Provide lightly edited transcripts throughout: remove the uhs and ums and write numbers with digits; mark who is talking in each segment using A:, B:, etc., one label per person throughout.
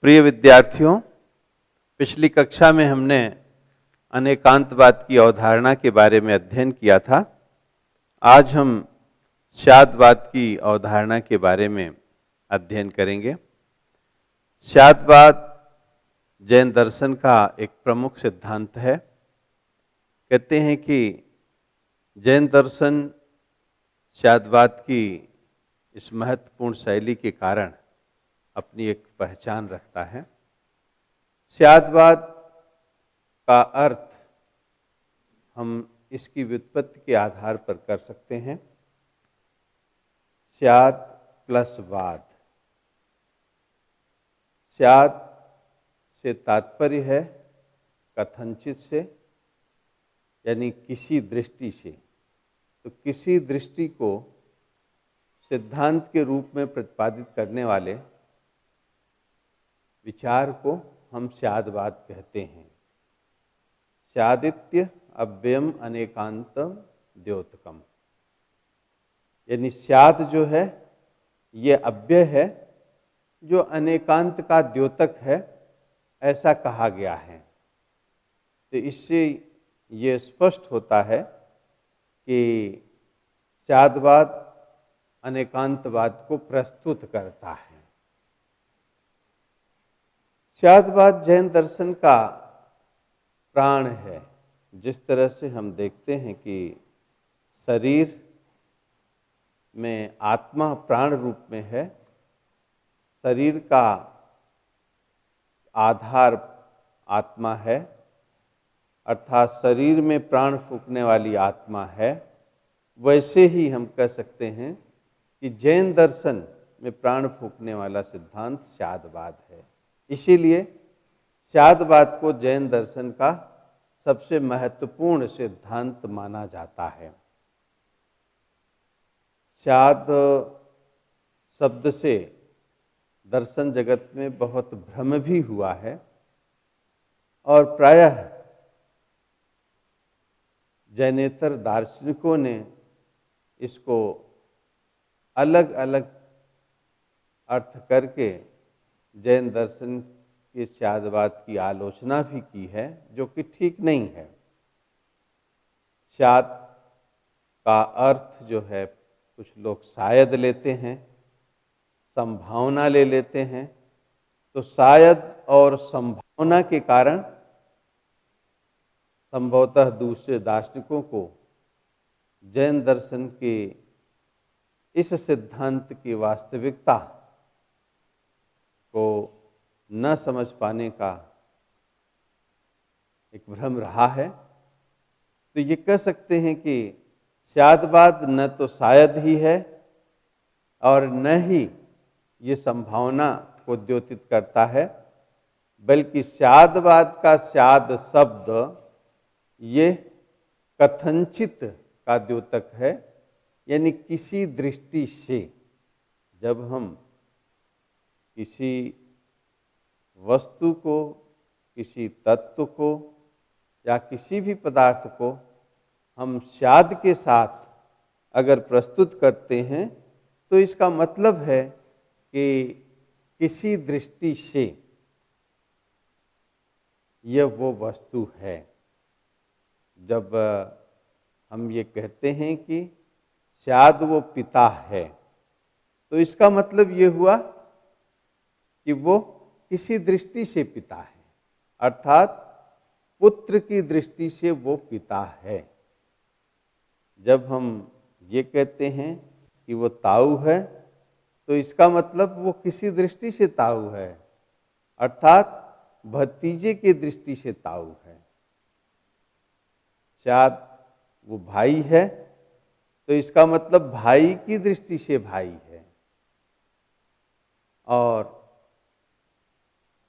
A: प्रिय विद्यार्थियों, पिछली कक्षा में हमने अनेकांतवाद की अवधारणा के बारे में अध्ययन किया था। आज हम स्यादवाद की अवधारणा के बारे में अध्ययन करेंगे। स्यादवाद जैन दर्शन का एक प्रमुख सिद्धांत है। कहते हैं कि जैन दर्शन स्यादवाद की इस महत्वपूर्ण शैली के कारण अपनी एक पहचान रखता है। स्यादवाद का अर्थ हम इसकी व्युत्पत्ति के आधार पर कर सकते हैं। स्याद प्लस वाद। स्याद से तात्पर्य है कथनचित से, यानी किसी दृष्टि से। तो किसी दृष्टि को सिद्धांत के रूप में प्रतिपादित करने वाले विचार को हम स्यादवाद कहते हैं। स्यादित्य अव्ययम अनेकांतम द्योतकम, यानी स्याद जो है ये अव्यय है जो अनेकांत का द्योतक है, ऐसा कहा गया है। तो इससे ये स्पष्ट होता है कि स्यादवाद अनेकांतवाद को प्रस्तुत करता है। स्यादवाद जैन दर्शन का प्राण है। जिस तरह से हम देखते हैं कि शरीर में आत्मा प्राण रूप में है, शरीर का आधार आत्मा है, अर्थात शरीर में प्राण फूंकने वाली आत्मा है, वैसे ही हम कह सकते हैं कि जैन दर्शन में प्राण फूंकने वाला सिद्धांत स्यादवाद है। इसीलिए स्यादवाद को जैन दर्शन का सबसे महत्वपूर्ण सिद्धांत माना जाता है। स्याद शब्द से दर्शन जगत में बहुत भ्रम भी हुआ है और प्रायः जैनेतर दार्शनिकों ने इसको अलग अलग अर्थ करके जैन दर्शन के स्यादवाद की आलोचना भी की है, जो कि ठीक नहीं है। स्याद का अर्थ जो है कुछ लोग शायद लेते हैं, संभावना ले लेते हैं। तो शायद और संभावना के कारण संभवतः दूसरे दार्शनिकों को जैन दर्शन के इस सिद्धांत की वास्तविकता को न समझ पाने का एक भ्रम रहा है। तो ये कह सकते हैं कि स्यादवाद न तो शायद ही है और न ही ये संभावना को द्योतित करता है, बल्कि स्यादवाद का स्याद शब्द ये कथनचित का द्योतक है, यानी किसी दृष्टि से। जब हम किसी वस्तु को, किसी तत्व को या किसी भी पदार्थ को हम स्याद के साथ अगर प्रस्तुत करते हैं, तो इसका मतलब है कि किसी दृष्टि से यह वो वस्तु है। जब हम ये कहते हैं कि स्याद वो पिता है, तो इसका मतलब ये हुआ कि वो किसी दृष्टि से पिता है, अर्थात पुत्र की दृष्टि से वो पिता है। जब हम ये कहते हैं कि वो ताऊ है, तो इसका मतलब वो किसी दृष्टि से ताऊ है, अर्थात भतीजे की दृष्टि से ताऊ है। शायद वो भाई है, तो इसका मतलब भाई की दृष्टि से भाई है। और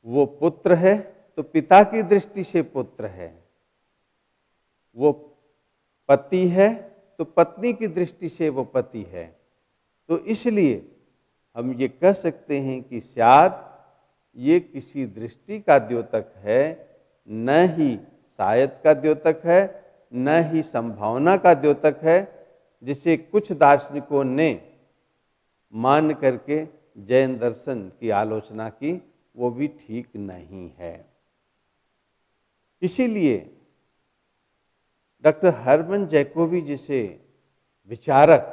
A: वो पुत्र है, तो पिता की दृष्टि से पुत्र है। वो पति है, तो पत्नी की दृष्टि से वो पति है। तो इसलिए हम ये कह सकते हैं कि स्याद ये किसी दृष्टि का द्योतक है, न ही शायद का द्योतक है, न ही संभावना का द्योतक है, जिसे कुछ दार्शनिकों ने मान करके जैन दर्शन की आलोचना की वो भी ठीक नहीं है। इसीलिए डॉक्टर हर्मन जैकोबी जैसे विचारक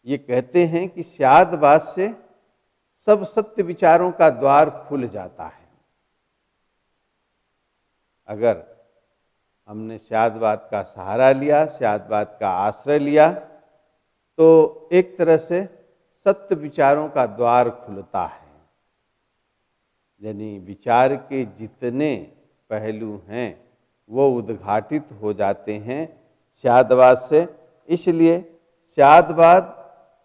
A: ये कहते हैं कि स्यादवाद से सब सत्य विचारों का द्वार खुल जाता है। अगर हमने स्यादवाद का सहारा लिया, स्यादवाद का आश्रय लिया, तो एक तरह से सत्य विचारों का द्वार खुलता है। यानी विचार के जितने पहलू हैं वो उद्घाटित हो जाते हैं स्यादवाद से। इसलिए स्यादवाद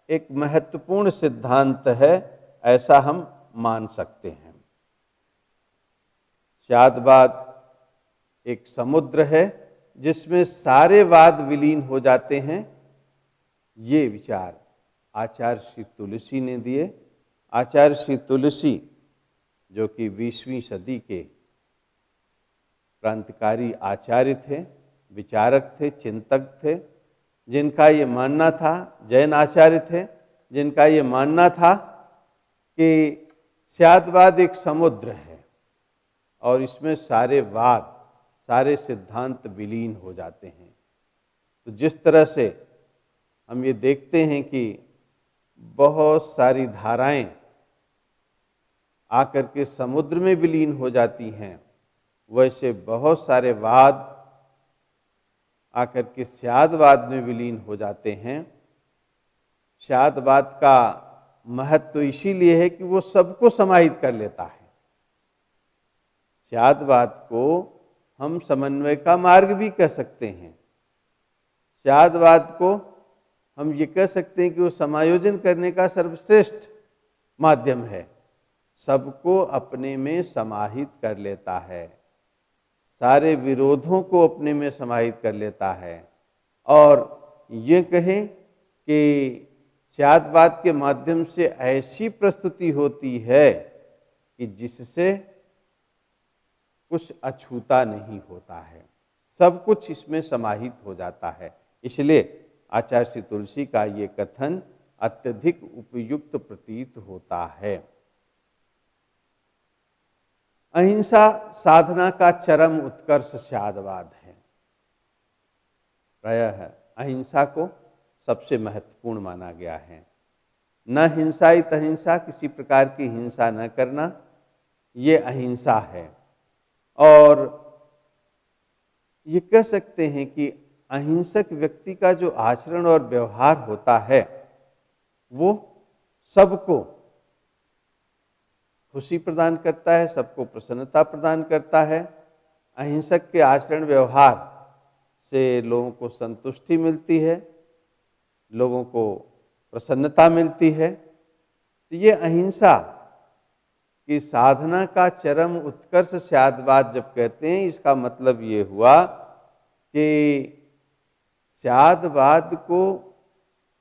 A: एक महत्वपूर्ण सिद्धांत है, ऐसा हम मान सकते हैं। स्यादवाद एक समुद्र है जिसमें सारे वाद विलीन हो जाते हैं। ये विचार आचार्य श्री तुलसी ने दिए। आचार्य श्री तुलसी जो कि 20वीं सदी के क्रांतिकारी आचार्य थे, विचारक थे, चिंतक थे, जिनका ये मानना था, जैन आचार्य थे, जिनका ये मानना था कि स्यादवाद एक समुद्र है और इसमें सारे वाद, सारे सिद्धांत विलीन हो जाते हैं। तो जिस तरह से हम ये देखते हैं कि बहुत सारी धाराएं आकर के समुद्र में विलीन हो जाती हैं, वैसे बहुत सारे वाद आकर के स्यादवाद में विलीन हो जाते हैं। स्यादवाद का महत्व इसीलिए है कि वो सबको समाहित कर लेता है। स्यादवाद को हम समन्वय का मार्ग भी कह सकते हैं। स्यादवाद को हम ये कह सकते हैं कि वो समायोजन करने का सर्वश्रेष्ठ माध्यम है। सबको अपने में समाहित कर लेता है, सारे विरोधों को अपने में समाहित कर लेता है। और ये कहें कि स्यादवाद के माध्यम से ऐसी प्रस्तुति होती है कि जिससे कुछ अछूता नहीं होता है, सब कुछ इसमें समाहित हो जाता है। इसलिए आचार्य श्री तुलसी का ये कथन अत्यधिक उपयुक्त प्रतीत होता है। अहिंसा साधना का चरम उत्कर्ष स्यादवाद है। प्रायः अहिंसा को सबसे महत्वपूर्ण माना गया है। न हिंसाइत अहिंसा, किसी प्रकार की हिंसा न करना, ये अहिंसा है। और ये कह सकते हैं कि अहिंसक व्यक्ति का जो आचरण और व्यवहार होता है वो सबको खुशी प्रदान करता है, सबको प्रसन्नता प्रदान करता है। अहिंसक के आचरण व्यवहार से लोगों को संतुष्टि मिलती है, लोगों को प्रसन्नता मिलती है। तो ये अहिंसा की साधना का चरम उत्कर्ष स्यादवाद जब कहते हैं, इसका मतलब ये हुआ कि स्यादवाद को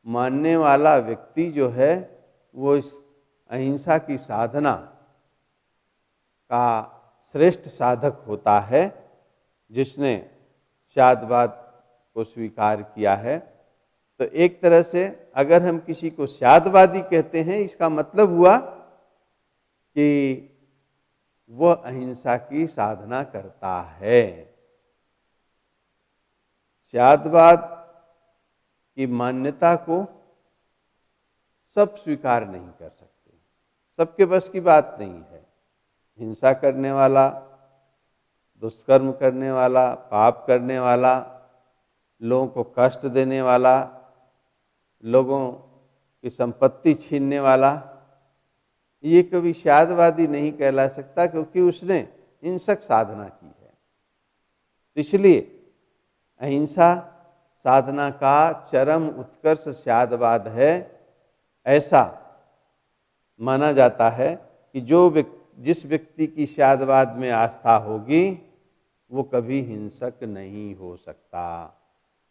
A: मानने वाला व्यक्ति जो है वो इस अहिंसा की साधना का श्रेष्ठ साधक होता है, जिसने स्यादवाद को स्वीकार किया है। तो एक तरह से अगर हम किसी को स्यादवादी कहते हैं, इसका मतलब हुआ कि वह अहिंसा की साधना करता है। स्यादवाद की मान्यता को सब स्वीकार नहीं कर सकते, सबके बस की बात नहीं है। हिंसा करने वाला, दुष्कर्म करने वाला, पाप करने वाला, लोगों को कष्ट देने वाला, लोगों की संपत्ति छीनने वाला, ये कभी स्यादवादी नहीं कहला सकता, क्योंकि उसने हिंसक साधना की है। इसलिए अहिंसा साधना का चरम उत्कर्ष स्यादवाद है। ऐसा माना जाता है कि जिस व्यक्ति की स्यादवाद में आस्था होगी वो कभी हिंसक नहीं हो सकता।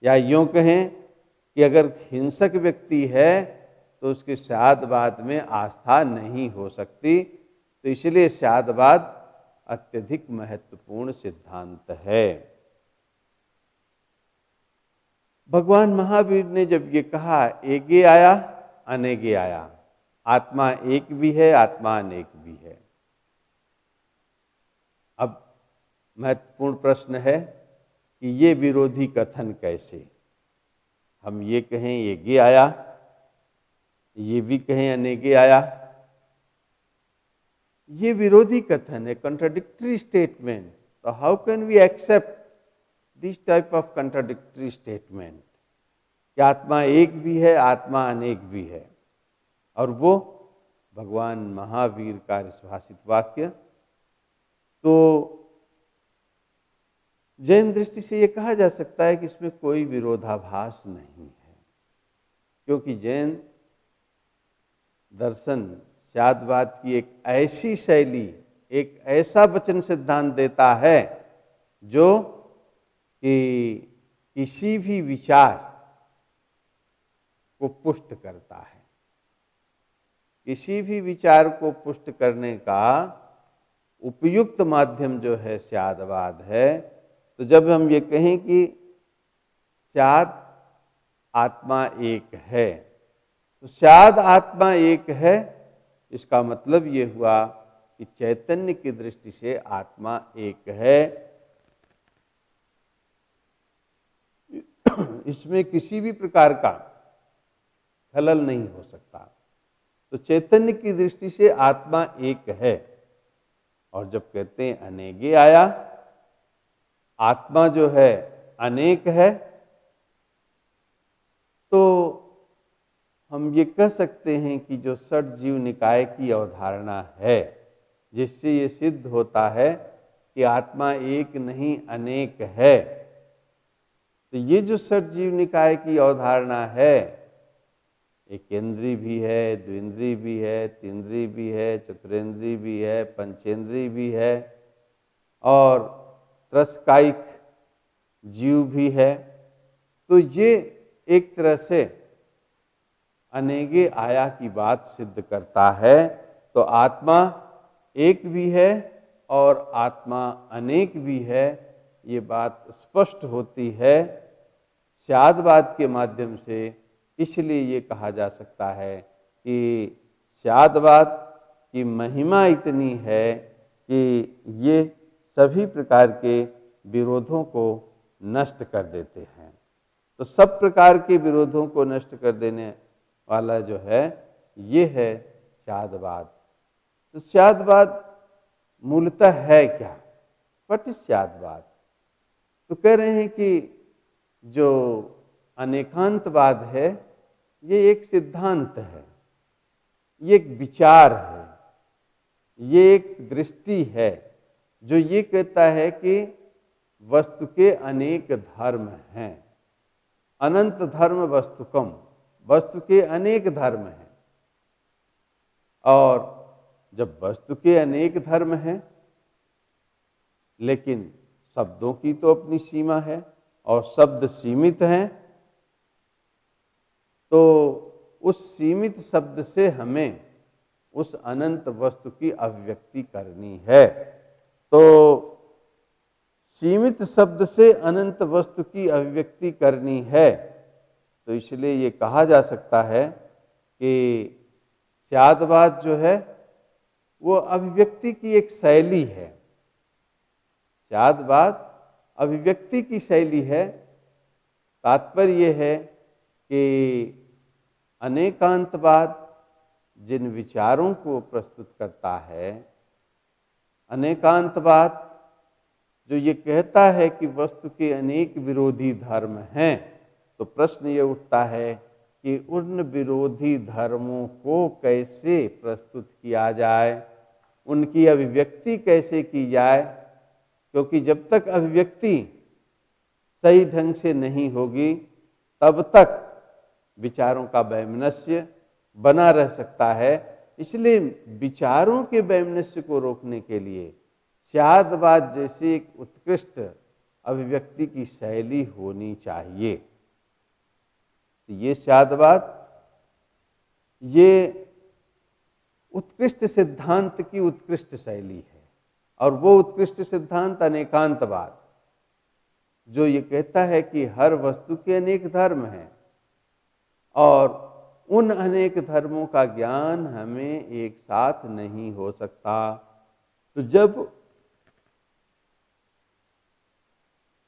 A: या यूं कहें कि अगर हिंसक व्यक्ति है तो उसके स्यादवाद में आस्था नहीं हो सकती। तो इसलिए स्यादवाद अत्यधिक महत्वपूर्ण सिद्धांत है। भगवान महावीर ने जब ये कहा एगे आया अनेगे आया, आत्मा एक भी है, आत्मा अनेक भी है, अब महत्वपूर्ण प्रश्न है कि ये विरोधी कथन कैसे, हम ये कहें ये आया, ये भी कहें अनेगे आया, ये विरोधी कथन है, कंट्राडिक्टरी स्टेटमेंट। तो how can we accept this type of contradictory statement कि आत्मा एक भी है, आत्मा अनेक भी है, और वो भगवान महावीर का सुभाषित वाक्य। तो जैन दृष्टि से ये कहा जा सकता है कि इसमें कोई विरोधाभास नहीं है, क्योंकि जैन दर्शन स्यादवाद की एक ऐसी शैली, एक ऐसा वचन सिद्धांत देता है जो कि किसी भी विचार को पुष्ट करता है। किसी भी विचार को पुष्ट करने का उपयुक्त माध्यम जो है स्यादवाद है। तो जब हम ये कहें कि स्याद आत्मा एक है, तो स्याद आत्मा एक है, इसका मतलब ये हुआ कि चैतन्य की दृष्टि से आत्मा एक है। इसमें किसी भी प्रकार का खलल नहीं हो सकता। तो चैतन्य की दृष्टि से आत्मा एक है। और जब कहते हैं अनेगे आया, आत्मा जो है अनेक है, तो हम ये कह सकते हैं कि जो षट जीव निकाय की अवधारणा है, जिससे ये सिद्ध होता है कि आत्मा एक नहीं अनेक है, तो ये जो षट जीव निकाय की अवधारणा है, एक इंद्रिय भी है, द्विंद्रिय भी है, तीन्द्रिय भी है, चतुरेंद्रिय भी है, पंचेंद्रिय भी है, और त्रसकायिक जीव भी है। तो ये एक तरह से अनेगे आया की बात सिद्ध करता है। तो आत्मा एक भी है और आत्मा अनेक भी है, ये बात स्पष्ट होती है स्यादवाद के माध्यम से। इसलिए ये कहा जा सकता है कि स्यादवाद की महिमा इतनी है कि ये सभी प्रकार के विरोधों को नष्ट कर देते हैं। तो सब प्रकार के विरोधों को नष्ट कर देने वाला जो है, ये है स्यादवाद। तो स्यादवाद मूलतः है क्या? व्हाट इज स्यादवाद? तो कह रहे हैं कि जो अनेकांतवाद है, ये एक सिद्धांत है, ये एक विचार है, ये एक दृष्टि है जो ये कहता है कि वस्तु के अनेक धर्म हैं। अनंत धर्म वस्तुकम, वस्तु के अनेक धर्म हैं। और जब वस्तु के अनेक धर्म हैं, लेकिन शब्दों की तो अपनी सीमा है और शब्द सीमित हैं, तो उस सीमित शब्द से हमें उस अनंत वस्तु की अभिव्यक्ति करनी है। तो सीमित शब्द से अनंत वस्तु की अभिव्यक्ति करनी है, तो इसलिए ये कहा जा सकता है कि स्यादवाद जो है वो अभिव्यक्ति की एक शैली है। स्यादवाद अभिव्यक्ति की शैली है। तात्पर्य ये है कि अनेकांतवाद जिन विचारों को प्रस्तुत करता है, अनेकांतवाद जो ये कहता है कि वस्तु के अनेक विरोधी धर्म हैं, तो प्रश्न ये उठता है कि उन विरोधी धर्मों को कैसे प्रस्तुत किया जाए, उनकी अभिव्यक्ति कैसे की जाए। क्योंकि जब तक अभिव्यक्ति सही ढंग से नहीं होगी, तब तक विचारों का वैमनस्य बना रह सकता है। इसलिए विचारों के वैमनस्य को रोकने के लिए स्यादवाद जैसी एक उत्कृष्ट अभिव्यक्ति की शैली होनी चाहिए। तो ये स्यादवाद, ये उत्कृष्ट सिद्धांत की उत्कृष्ट शैली है। और वो उत्कृष्ट सिद्धांत अनेकांतवाद, जो ये कहता है कि हर वस्तु के अनेक धर्म हैं और उन अनेक धर्मों का ज्ञान हमें एक साथ नहीं हो सकता। तो जब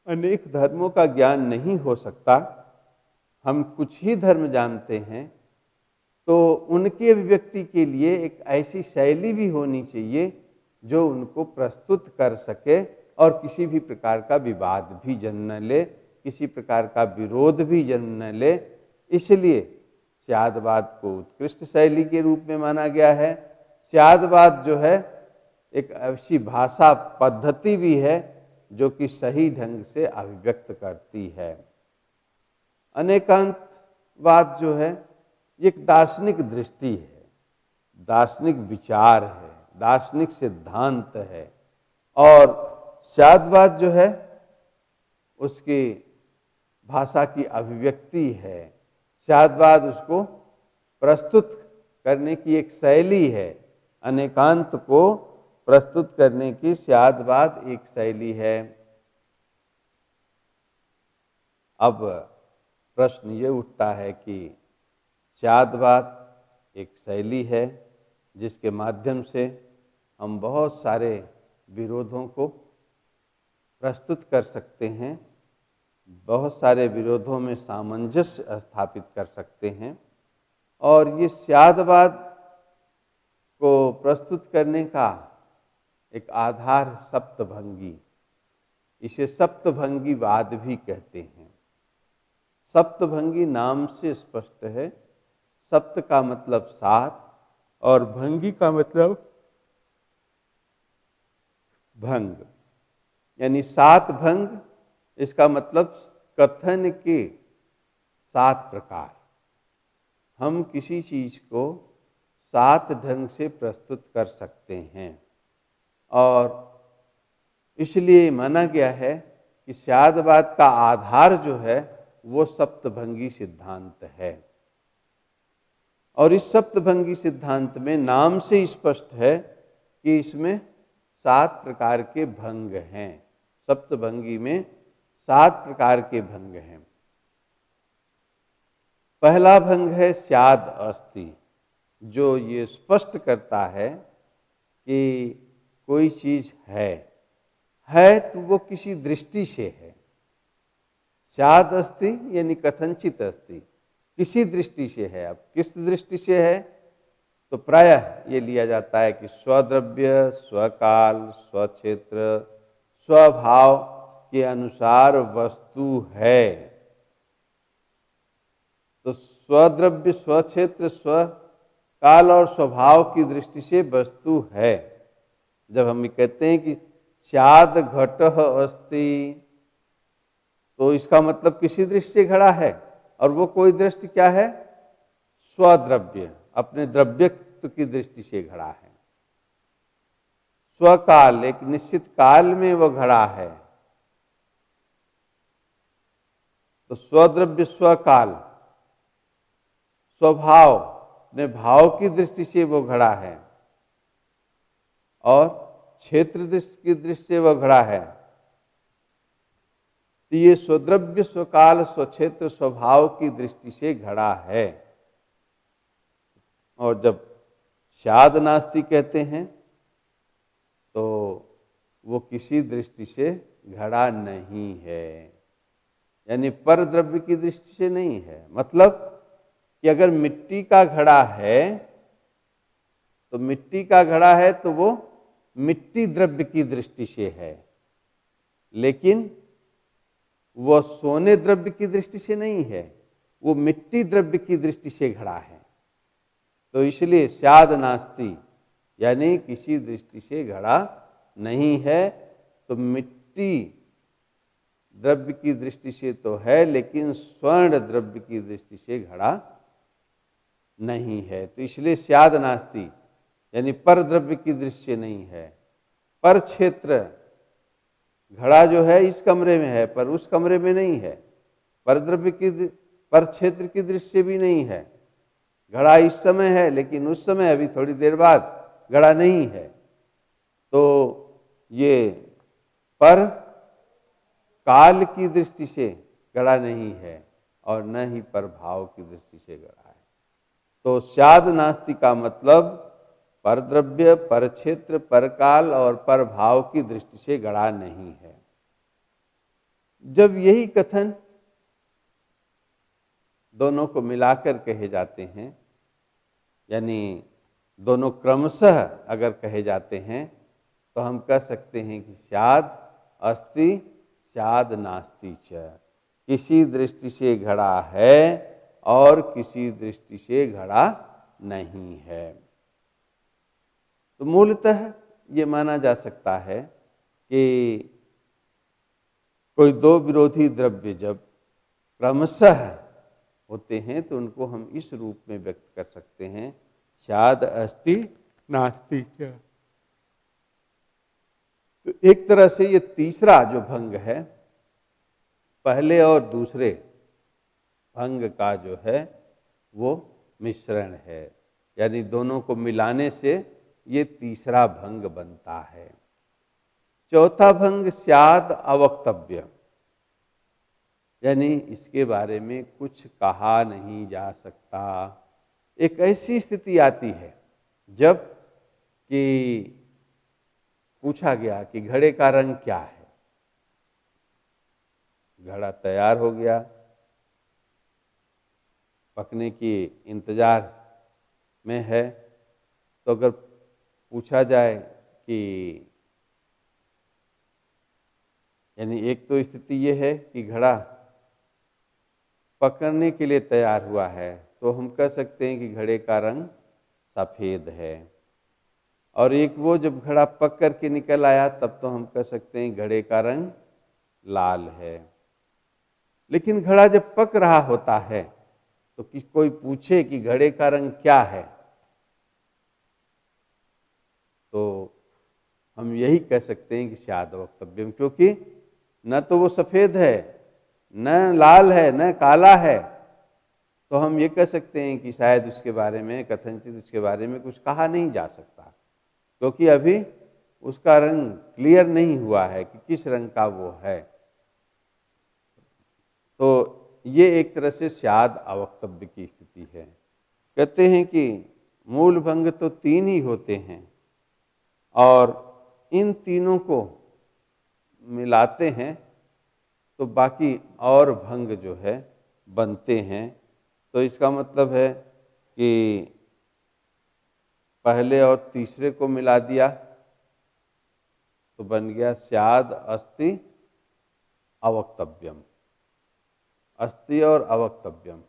A: अनेक धर्मों का ज्ञान नहीं हो सकता, हम कुछ ही धर्म जानते हैं, तो उनकी अभिव्यक्ति के लिए एक ऐसी शैली भी होनी चाहिए जो उनको प्रस्तुत कर सके और किसी भी प्रकार का विवाद भी जन्म न ले, किसी प्रकार का विरोध भी जन्म न ले। इसलिए स्यादवाद को उत्कृष्ट शैली के रूप में माना गया है। स्यादवाद जो है एक ऐसी भाषा पद्धति भी है जो कि सही ढंग से अभिव्यक्त करती है। अनेकांतवाद जो है एक दार्शनिक दृष्टि है, दार्शनिक विचार है, दार्शनिक सिद्धांत है। और स्यादवाद जो है उसकी भाषा की अभिव्यक्ति है। स्यादवाद उसको प्रस्तुत करने की एक शैली है, अनेकांत को प्रस्तुत करने की स्यादवाद एक शैली है। अब प्रश्न ये उठता है कि स्यादवाद एक शैली है जिसके माध्यम से हम बहुत सारे विरोधों को प्रस्तुत कर सकते हैं, बहुत सारे विरोधों में सामंजस्य स्थापित कर सकते हैं। और ये स्यादवाद को प्रस्तुत करने का एक आधार सप्तभंगी, इसे सप्तभंगीवाद भी कहते हैं। सप्तभंगी नाम से स्पष्ट है, सप्त का मतलब सात और भंगी का मतलब भंग, यानी सात भंग। इसका मतलब कथन के सात प्रकार। हम किसी चीज को सात ढंग से प्रस्तुत कर सकते हैं और इसलिए माना गया है कि स्यादवाद का आधार जो है वो सप्तभंगी सिद्धांत है। और इस सप्तभंगी सिद्धांत में नाम से स्पष्ट है कि इसमें सात प्रकार के भंग हैं। सप्तभंगी में सात प्रकार के भंग हैं। पहला भंग है स्याद अस्ति, जो ये स्पष्ट करता है कि कोई चीज है तो वो किसी दृष्टि से है। स्याद अस्ति यानी कथनचित अस्ति, किसी दृष्टि से है। अब किस दृष्टि से है तो प्रायः ये लिया जाता है कि स्वद्रव्य, स्वकाल, स्वक्षेत्र, स्वभाव के अनुसार वस्तु है। तो स्वद्रव्य, स्वक्षेत्र, स्वकाल और स्वभाव की दृष्टि से वस्तु है। जब हम ये कहते हैं कि स्याद घटः अस्ति, तो इसका मतलब किसी दृष्टि से घड़ा है, और वो कोई दृष्टि क्या है? स्वद्रव्य, अपने द्रव्यत्व की दृष्टि से घड़ा है। स्वकाल, एक निश्चित काल में वो घड़ा है। तो स्वद्रव्य, स्वकाल, स्वभाव, अपने भाव की दृष्टि से वो घड़ा है, और क्षेत्र की दृष्टि से वह घड़ा है। तो ये स्वद्रव्य, स्वकाल, स्वक्षेत्र, स्वभाव की दृष्टि से घड़ा है। और जब स्याद नास्ति कहते हैं तो वो किसी दृष्टि से घड़ा नहीं है, यानी पर द्रव्य की दृष्टि से नहीं है। मतलब कि अगर मिट्टी का घड़ा है तो मिट्टी का घड़ा है तो वो मिट्टी द्रव्य की दृष्टि से है, लेकिन वह सोने द्रव्य की दृष्टि से नहीं है, वो मिट्टी द्रव्य की दृष्टि से घड़ा है। तो इसलिए स्याद नास्ति यानी किसी दृष्टि से घड़ा नहीं है। तो मिट्टी द्रव्य की दृष्टि से तो है, लेकिन स्वर्ण द्रव्य की दृष्टि से घड़ा नहीं है। तो इसलिए स्याद नास्ति यानी पर द्रव्य की दृष्टि से नहीं है। पर क्षेत्र, घड़ा जो है इस कमरे में है पर उस कमरे में नहीं है। पर द्रव्य की, पर क्षेत्र की दृष्टि से भी नहीं है। घड़ा इस समय है लेकिन उस समय अभी थोड़ी देर बाद घड़ा नहीं है। तो ये पर काल की दृष्टि से घड़ा नहीं है और न ही पर भाव की दृष्टि से घड़ा है। तो स्याद नास्ति का मतलब पर द्रव्य, पर क्षेत्र, पर काल और पर भाव की दृष्टि से घड़ा नहीं है। जब यही कथन दोनों को मिलाकर कहे जाते हैं, यानी दोनों क्रमशः अगर कहे जाते हैं, तो हम कह सकते हैं कि स्याद् अस्ति स्याद् नास्ति च। किसी दृष्टि से घड़ा है और किसी दृष्टि से घड़ा नहीं है। तो मूलतः ये माना जा सकता है कि कोई दो विरोधी द्रव्य जब क्रमशः होते हैं तो उनको हम इस रूप में व्यक्त कर सकते हैं, स्याद् अस्ति नास्ति च। तो एक तरह से ये तीसरा जो भंग है, पहले और दूसरे भंग का जो है वो मिश्रण है, यानी दोनों को मिलाने से ये तीसरा भंग बनता है। चौथा भंग स्याद् अवक्तव्य, यानी इसके बारे में कुछ कहा नहीं जा सकता। एक ऐसी स्थिति आती है जब कि पूछा गया कि घड़े का रंग क्या है, घड़ा तैयार हो गया, पकने की इंतजार में है, तो अगर पूछा जाए कि यानी एक तो स्थिति ये है कि घड़ा पकड़ने के लिए तैयार हुआ है, तो हम कह सकते हैं कि घड़े का रंग सफेद है। और एक वो जब घड़ा पक करके निकल आया तब तो हम कह सकते हैं घड़े का रंग लाल है। लेकिन घड़ा जब पक रहा होता है तो कोई पूछे कि घड़े का रंग क्या है, तो हम यही कह सकते हैं कि स्याद् अवक्तव्यम, क्योंकि न तो वो सफेद है, न लाल है, न काला है। तो हम ये कह सकते हैं कि शायद उसके बारे में कथनचित उसके बारे में कुछ कहा नहीं जा सकता, क्योंकि अभी उसका रंग क्लियर नहीं हुआ है कि किस रंग का वो है। तो ये एक तरह से स्याद् अवक्तव्य की स्थिति है। कहते हैं कि मूल भंग तो तीन ही होते हैं और इन तीनों को मिलाते हैं तो बाकी और भंग जो है बनते हैं। तो इसका मतलब है कि पहले और तीसरे को मिला दिया तो बन गया स्याद् अस्ति अवक्तव्यम, अस्ति और अवक्तव्यम।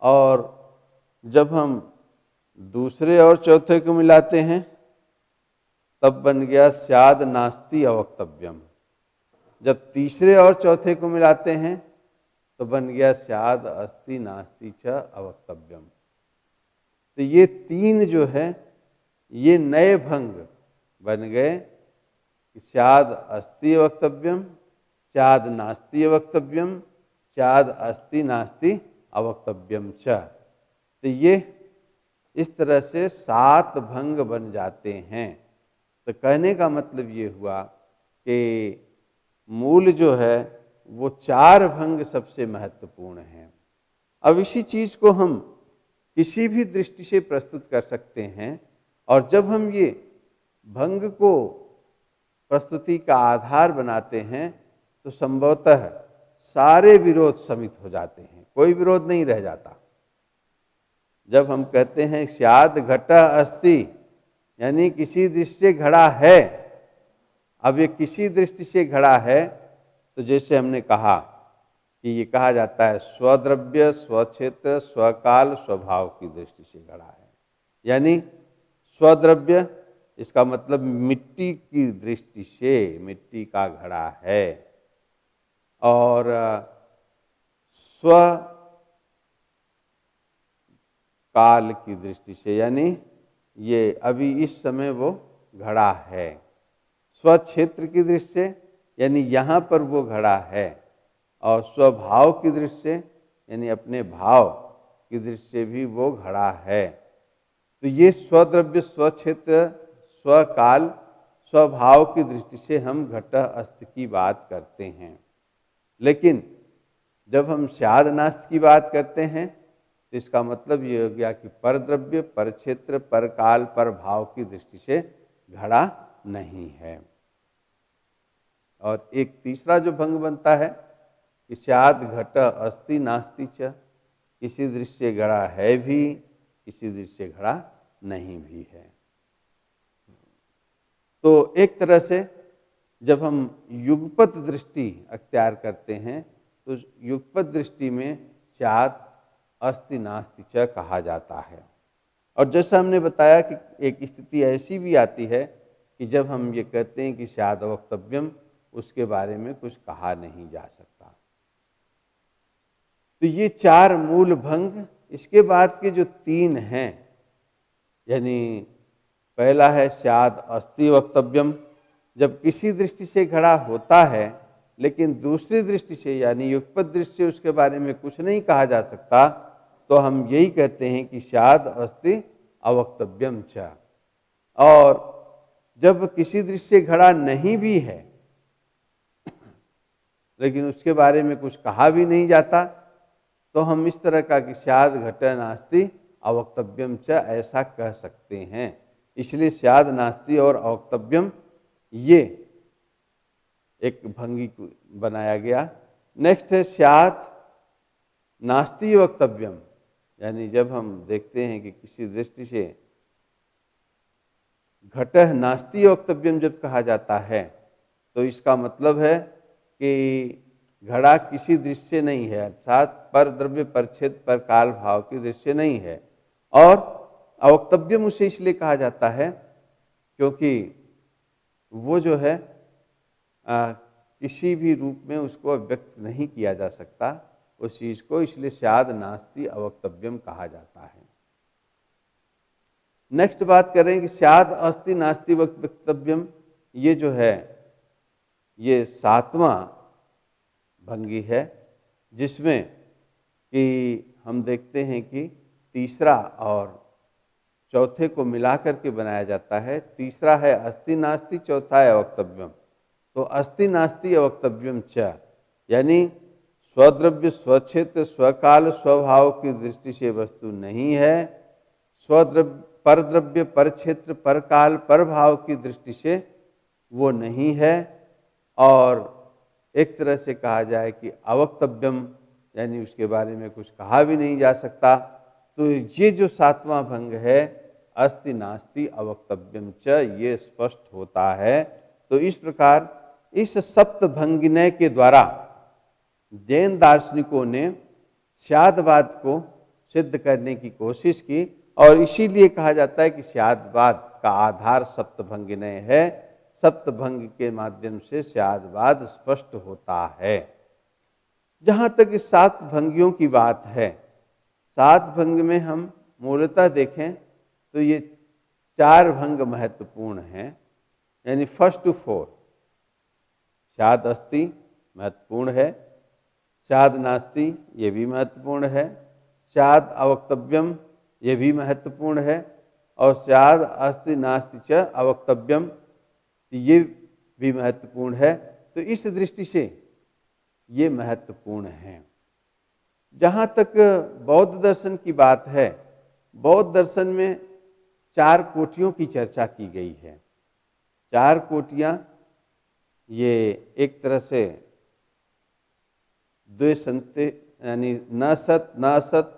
A: और जब हम दूसरे और चौथे को मिलाते हैं तब बन गया स्याद् नास्ति अवक्तव्यम। जब तीसरे और चौथे को मिलाते हैं तो बन गया स्याद् अस्ति नास्ति च अवक्तव्यम। तो ये तीन जो है ये नए भंग बन गए, स्याद् अस्ति अवक्तव्यम, स्याद् नास्ति अवक्तव्यम, स्याद् अस्ति नास्ति अवक्तव्यम च। तो ये इस तरह से 7 भंग बन जाते हैं। तो कहने का मतलब ये हुआ कि मूल जो है वो 4 भंग सबसे महत्वपूर्ण हैं। अब इसी चीज को हम किसी भी दृष्टि से प्रस्तुत कर सकते हैं, और जब हम ये भंग को प्रस्तुति का आधार बनाते हैं तो संभवतः सारे विरोध शमित हो जाते हैं, कोई विरोध नहीं रह जाता। जब हम कहते हैं स्याद् घटः अस्ति, यानी किसी दृष्टि से घड़ा है। अब ये किसी दृष्टि से घड़ा है, तो जैसे हमने कहा कि ये कहा जाता है स्वद्रव्य, स्वक्षेत्र, स्वकाल, स्वभाव की दृष्टि से घड़ा है। यानी स्वद्रव्य, इसका मतलब मिट्टी की दृष्टि से मिट्टी का घड़ा है, और स्व काल की दृष्टि से, यानी ये अभी इस समय वो घड़ा है। स्वक्षेत्र की दृष्टि से, यानी यहाँ पर वो घड़ा है, और स्वभाव की दृष्टि से, यानी अपने भाव की दृष्टि से भी वो घड़ा है। तो ये स्वद्रव्य, स्वक्षेत्र, स्वकाल, स्वभाव की दृष्टि से हम घटः अस्ति की बात करते हैं। लेकिन जब हम स्याद् नास्ति की बात करते हैं तो इसका मतलब ये हो गया कि पर द्रव्य, पर क्षेत्र, पर काल, पर भाव की दृष्टि से घड़ा नहीं है। और एक तीसरा जो भंग बनता है कि स्याद घट अस्ति नास्ति च, किसी दृश्य घड़ा है भी, किसी दृश्य घड़ा नहीं भी है। तो एक तरह से जब हम युगपत दृष्टि अख्तियार करते हैं तो युगपत दृष्टि में स्याद अस्ति नास्ति च कहा जाता है। और जैसा हमने बताया कि एक स्थिति ऐसी भी आती है कि जब हम ये कहते हैं कि स्याद अवक्तव्यम, उसके बारे में कुछ कहा नहीं जा सकता। तो ये 4 मूल भंग। इसके बाद के जो 3 हैं, यानी पहला है स्याद अस्ति वक्तव्यम, जब किसी दृष्टि से घड़ा होता है लेकिन दूसरी दृष्टि से यानी युगपत दृष्टि से उसके बारे में कुछ नहीं कहा जा सकता, तो हम यही कहते हैं कि स्याद अस्ति अवक्तव्यम च। और जब किसी दृष्टि से घड़ा नहीं भी है लेकिन उसके बारे में कुछ कहा भी नहीं जाता, तो हम इस तरह का कि स्याद घट नास्ति अवक्तव्यम च ऐसा कह सकते हैं। इसलिए स्याद नास्ति और अवक्तव्यम ये एक भंगी बनाया गया। नेक्स्ट है स्याद नास्ति वक्तव्यम, यानी जब हम देखते हैं कि किसी दृष्टि से घट नास्ति वक्तव्यम जब कहा जाता है तो इसका मतलब है कि घड़ा किसी दृश्य नहीं है, अर्थात पर द्रव्य पर क्षेत्र पर काल भाव की दृश्य नहीं है। और अवक्तव्यम उसे इसलिए कहा जाता है क्योंकि वो जो है किसी भी रूप में उसको व्यक्त नहीं किया जा सकता उस चीज को, इसलिए स्याद नास्ति अवक्तव्यम कहा जाता है। नेक्स्ट बात करें कि स्याद अस्ति नास्ति वक्तव्यम, ये जो है ये 7वां भंगी है, जिसमें कि हम देखते हैं कि तीसरा और चौथे को मिलाकर के बनाया जाता है। तीसरा है अस्ति नास्ति, चौथा है अवक्तव्यम। तो अस्ति नास्ति अवक्तव्यम च, यानी स्वद्रव्य स्वक्षेत्र स्वकाल स्वभाव की दृष्टि से वस्तु नहीं है, स्वद्रव्य पर द्रव्य पर क्षेत्र पर काल पर भाव की दृष्टि से वो नहीं है। और एक तरह से कहा जाए कि अवक्तव्यम यानी उसके बारे में कुछ कहा भी नहीं जा सकता। तो ये जो 7वां भंग है अस्ति नास्ति अवक्तव्यम च, ये स्पष्ट होता है। तो इस प्रकार इस सप्त भंगिनय के द्वारा जैन दार्शनिकों ने स्यादवाद को सिद्ध करने की कोशिश की, और इसीलिए कहा जाता है कि स्यादवाद का आधार सप्तभंगिनय है। सप्तभंग के माध्यम से स्यादवाद स्पष्ट होता है। जहां तक इस 7 भंगियों की बात है, 7 भंग में हम मूलतः देखें तो ये 4 भंग महत्वपूर्ण हैं, यानी फर्स्ट टू 4। स्याद अस्ति महत्वपूर्ण है, स्याद नास्ति ये भी महत्वपूर्ण है, स्याद अवक्तव्यम ये भी महत्वपूर्ण है, और स्याद अस्ति नास्ति च अवक्तव्यम ये भी महत्वपूर्ण है। तो इस दृष्टि से ये महत्वपूर्ण है। जहाँ तक बौद्ध दर्शन की बात है, बौद्ध दर्शन में 4 कोटियों की चर्चा की गई है। 4 कोटियाँ ये एक तरह से द्वैसंते यानी न सत न असत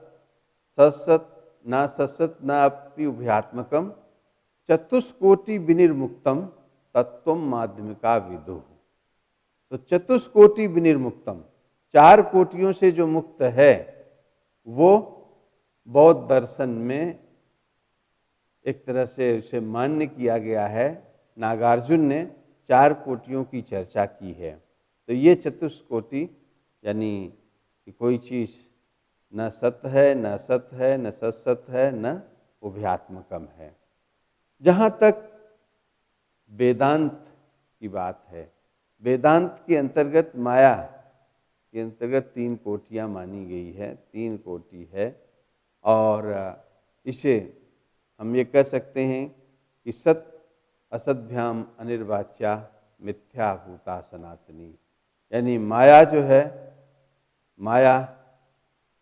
A: सत्सत न सत्सत न अपि उभयात्मकम चतुष्कोटि विनिर्मुक्तम तत्वम माध्यमिका विदुः। तो चतुष्कोटि विनिर्मुक्तम, 4 कोटियों से जो मुक्त है वो बौद्ध दर्शन में एक तरह से उसे मान्य किया गया है। नागार्जुन ने 4 कोटियों की चर्चा की है। तो ये चतुष्कोटि यानी कि कोई चीज न सत है न असत है न सत्सत है न उभयात्मकम है। जहाँ तक वेदांत की बात है, वेदांत के अंतर्गत माया के अंतर्गत 3 कोटियाँ मानी गई है, 3 कोटि है। और इसे हम ये कह सकते हैं कि सत असद्भ्याम अनिर्वाच्या मिथ्या भूता सनातनी, यानी माया जो है, माया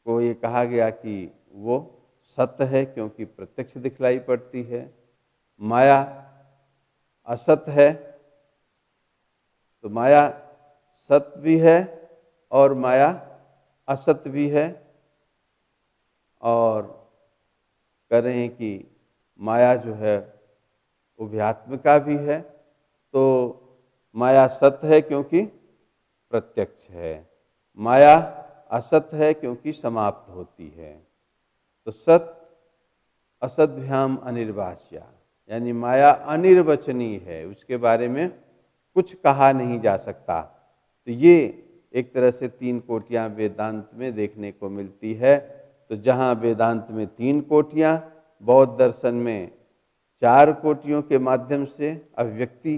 A: को ये कहा गया कि वो सत्य है क्योंकि प्रत्यक्ष दिखलाई पड़ती है, माया असत है तो माया सत भी है और माया असत भी है, और कह रहे हैं कि माया जो है उभयात्मिका भी है। तो माया सत है क्योंकि प्रत्यक्ष है, माया असत है क्योंकि समाप्त होती है। तो सत असद्भ्याम अनिर्वाच्या, यानी माया अनिर्वचनीय है, उसके बारे में कुछ कहा नहीं जा सकता। तो ये एक तरह से तीन कोटियां वेदांत में देखने को मिलती है। तो जहाँ वेदांत में तीन कोटियां, बौद्ध दर्शन में चार कोटियों के माध्यम से अभिव्यक्ति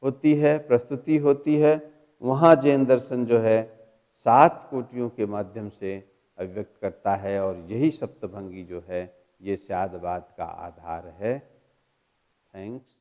A: होती है, प्रस्तुति होती है, वहाँ जैन दर्शन जो है सात कोटियों के माध्यम से अभिव्यक्त करता है। और यही सप्तभंगी जो है ये स्यादवाद का आधार है। थैंक्स।